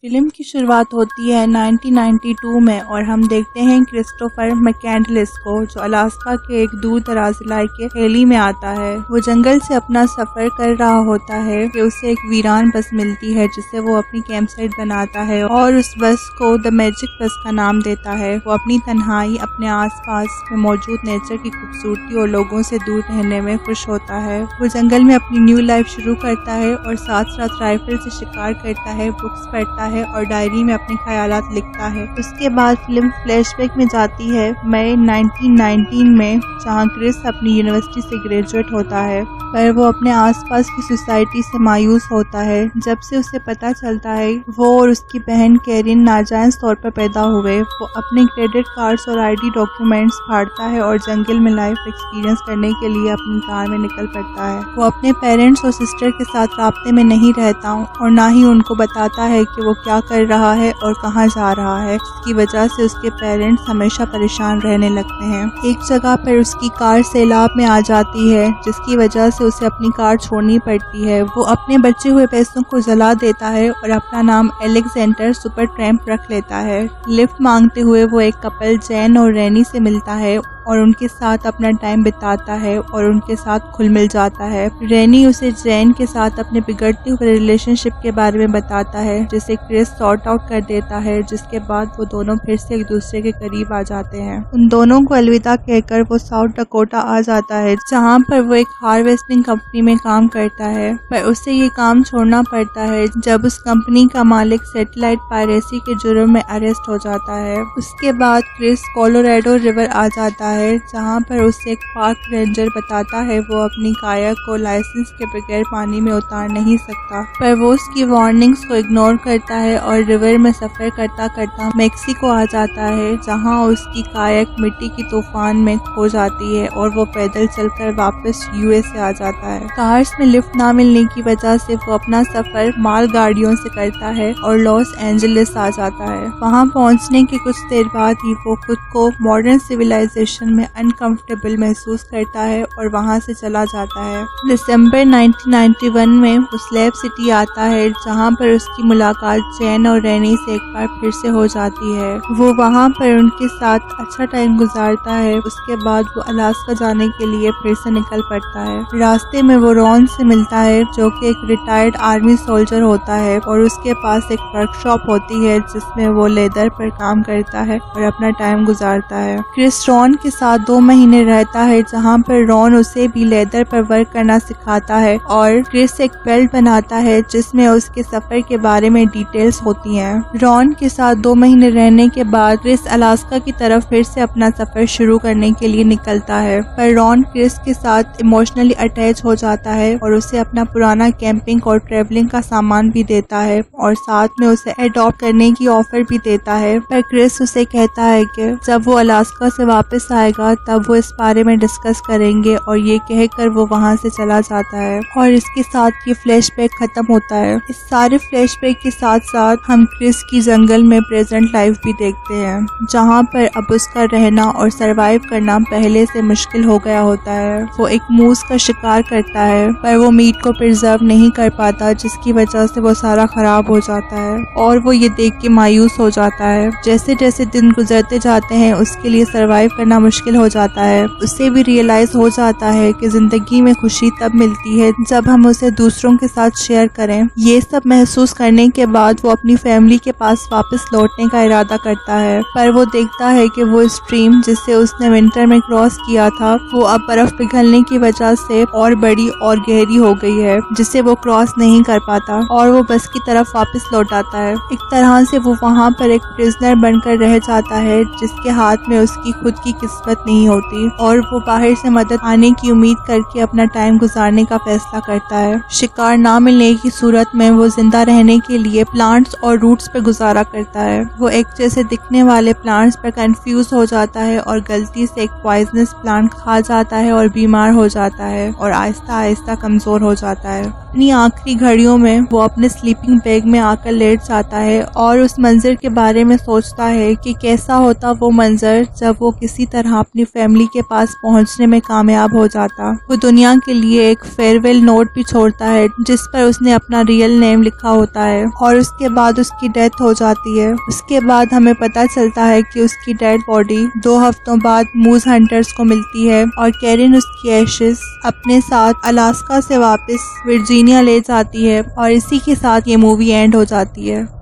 Film की शुरुआत होती है 1992 में और हम देखते हैं क्रिस्टोफर मैककैंडलिस को, जो अलास्का के एक दूर दराज इलाके हेली में आता है। वो जंगल से अपना सफर कर रहा होता है कि उसे एक वीरान बस मिलती है जिसे वो अपनी कैंप साइट बनाता है और उस बस को द मैजिक बस का नाम देता है। वो अपनी तन्हाई, अपने आसपास में मौजूद नेचर की खूबसूरती और लोगों से दूर रहने में खुश होता है। वो जंगल में अपनी न्यू लाइफ शुरू करता है और साथ साथ राइफल से शिकार करता है, बुक्स पढ़ता है और डायरी में अपने ख्यालात लिखता है। उसके बाद फिल्म फ्लैशबैक में जाती है मई 1919 में, जहां क्रिस अपनी यूनिवर्सिटी से ग्रेजुएट होता है, पर वो अपने आसपास की सोसाइटी से मायूस होता है। जब से उसे पता चलता है वो और उसकी बहन कैरिन नाजायज तौर पर पैदा हुए, वो अपने क्रेडिट कार्ड्स और आईडी डॉक्यूमेंट्स फाड़ता है और जंगल में लाइफ एक्सपीरियंस करने के लिए अपनी कार में निकल पड़ता है। वो अपने पेरेंट्स और सिस्टर के साथ राब्ते में नहीं रहता और ना ही उनको बताता है कि वो क्या कर रहा है और कहाँ जा रहा है, जिसकी वजह से उसके पेरेंट्स हमेशा परेशान रहने लगते हैं। एक जगह पर उसकी कार सैलाब में आ जाती है, जिसकी वजह से उसे अपनी कार छोड़नी पड़ती है। वो अपने बचे हुए पैसों को जला देता है और अपना नाम एलेक्जेंडर सुपर ट्रैम्प रख लेता है। लिफ्ट मांगते हुए वो एक कपल जैन और रैनी से मिलता है और उनके साथ अपना टाइम बिताता है और उनके साथ खुल मिल जाता है। रैनी उसे जैन के साथ अपने बिगड़ते हुए रिलेशनशिप के बारे में बताता है, जिसे क्रिस सॉर्ट आउट कर देता है, जिसके बाद वो दोनों फिर से एक दूसरे के करीब आ जाते हैं। उन दोनों को अलविदा कहकर वो साउथ डकोटा आ जाता है, जहाँ पर वो एक हार्वेस्टिंग कंपनी में काम करता है, पर उसे ये काम छोड़ना पड़ता है जब उस कंपनी का मालिक सैटेलाइट पायरेसी के जुर्म में अरेस्ट हो जाता है। उसके बाद क्रिस कोलोराडो रिवर आ जाता है, जहाँ पर उसे एक पार्क रेंजर बताता है वो अपनी कायाक को लाइसेंस के बगैर पानी में उतार नहीं सकता, पर वो उसकी वार्निंग्स को इग्नोर करता है और रिवर में सफर करता करता मेक्सिको आ जाता है, जहाँ उसकी कायाक मिट्टी की तूफान में खो जाती है और वो पैदल चलकर वापस यूएस से आ जाता है। कार्स में लिफ्ट ना मिलने की वजह से वो अपना सफर माल गाड़ियों से करता है और लॉस एंजलिस आ जाता है। वहाँ पहुँचने के कुछ देर बाद ही वो खुद को मॉडर्न सिविलाइजेशन में अनकंफर्टेबल महसूस करता है और वहां से चला जाता है। दिसंबर 1991 में वो स्लैब सिटी आता है, जहां पर उसकी मुलाकात जैन और रैनी से एक बार फिर से हो जाती है। वो वहां पर उनके साथ अच्छा टाइम गुजारता है। उसके बाद वो अलास्का जाने के लिए फिर से निकल पड़ता है। रास्ते में वो रॉन से मिलता है, जो कि एक रिटायर्ड आर्मी सोल्जर होता है और उसके पास एक वर्कशॉप होती है जिसमें वो लेदर पर काम करता है और अपना टाइम गुजारता है। क्रिस रॉन के साथ 2 महीने रहता है, जहाँ पर रॉन उसे भी लेदर पर वर्क करना सिखाता है और क्रिस एक बेल्ट बनाता है जिसमें उसके सफर के बारे में डिटेल्स होती हैं। रॉन के साथ 2 महीने रहने के बाद क्रिस अलास्का की तरफ फिर से अपना सफर शुरू करने के लिए निकलता है, पर रॉन क्रिस के साथ इमोशनली अटैच हो जाता है और उसे अपना पुराना कैंपिंग और ट्रेवलिंग का सामान भी देता है और साथ में उसे एडॉप्ट करने की ऑफर भी देता है। पर क्रिस उसे कहता है कि जब वो अलास्का से वापस आएगा तब वो इस बारे में डिस्कस करेंगे, और ये कहकर वो वहां से चला जाता है और इसके साथ ये फ्लैशबैक खत्म होता है। इस सारे फ्लैशबैक के साथ साथ हम क्रिस की जंगल में प्रेजेंट लाइफ भी देखते हैं, जहां पर अब उसका रहना और सरवाइव करना पहले से मुश्किल हो गया होता है। वो एक मूस का शिकार करता है, पर वो मीट को प्रिजर्व नहीं कर पाता, जिसकी वजह से वो सारा खराब हो जाता है और वो ये देख के मायूस हो जाता है। जैसे जैसे दिन गुजरते जाते हैं उसके लिए सरवाइव करना मुश्किल हो जाता है। उसे भी रियलाइज हो जाता है कि जिंदगी में खुशी तब मिलती है जब हम उसे दूसरों के साथ शेयर करें। ये सब महसूस करने के बाद वो अपनी फैमिली के पास वापस लौटने का इरादा करता है, पर वो देखता है कि वो स्ट्रीम जिसे उसने विंटर में क्रॉस किया था वो अब बर्फ पिघलने की वजह से और बड़ी और गहरी हो गई है, जिसे वो क्रॉस नहीं कर पाता और वो बस की तरफ वापस लौट आता है। एक तरह से वो वहाँ पर एक प्रिजनर बनकर रह जाता है, जिसके हाथ में उसकी खुद की किस्मत नहीं होती और वो बाहर से मदद आने की उम्मीद करके अपना टाइम गुजारने का फैसला करता है। शिकार ना मिलने की सूरत में वो जिंदा रहने के लिए प्लांट्स और रूट्स पर गुजारा करता है। वो एक जैसे दिखने वाले प्लांट्स पर कंफ्यूज हो जाता है और गलती से एक पॉइजनस प्लांट खा जाता है और बीमार हो जाता है और आहिस्ता आहिस्ता कमजोर हो जाता है। अपनी आखिरी घड़ियों में वो अपने स्लीपिंग बैग में आकर लेट जाता है और उस मंजर के बारे में सोचता है कि कैसा होता वो मंजर जब वो किसी तरह तरह अपनी फैमिली के पास पहुंचने में कामयाब हो जाता। वो दुनिया के लिए एक फेयरवेल नोट भी छोड़ता है जिस पर उसने अपना रियल नेम लिखा होता है और उसके बाद उसकी डेथ हो जाती है। उसके बाद हमें पता चलता है कि उसकी डेड बॉडी 2 हफ्तों बाद मूज हंटर्स को मिलती है और कैरिन उसकी एशेस अपने साथ अलास्का से वापस वर्जीनिया ले जाती है और इसी के साथ ये मूवी एंड हो जाती है।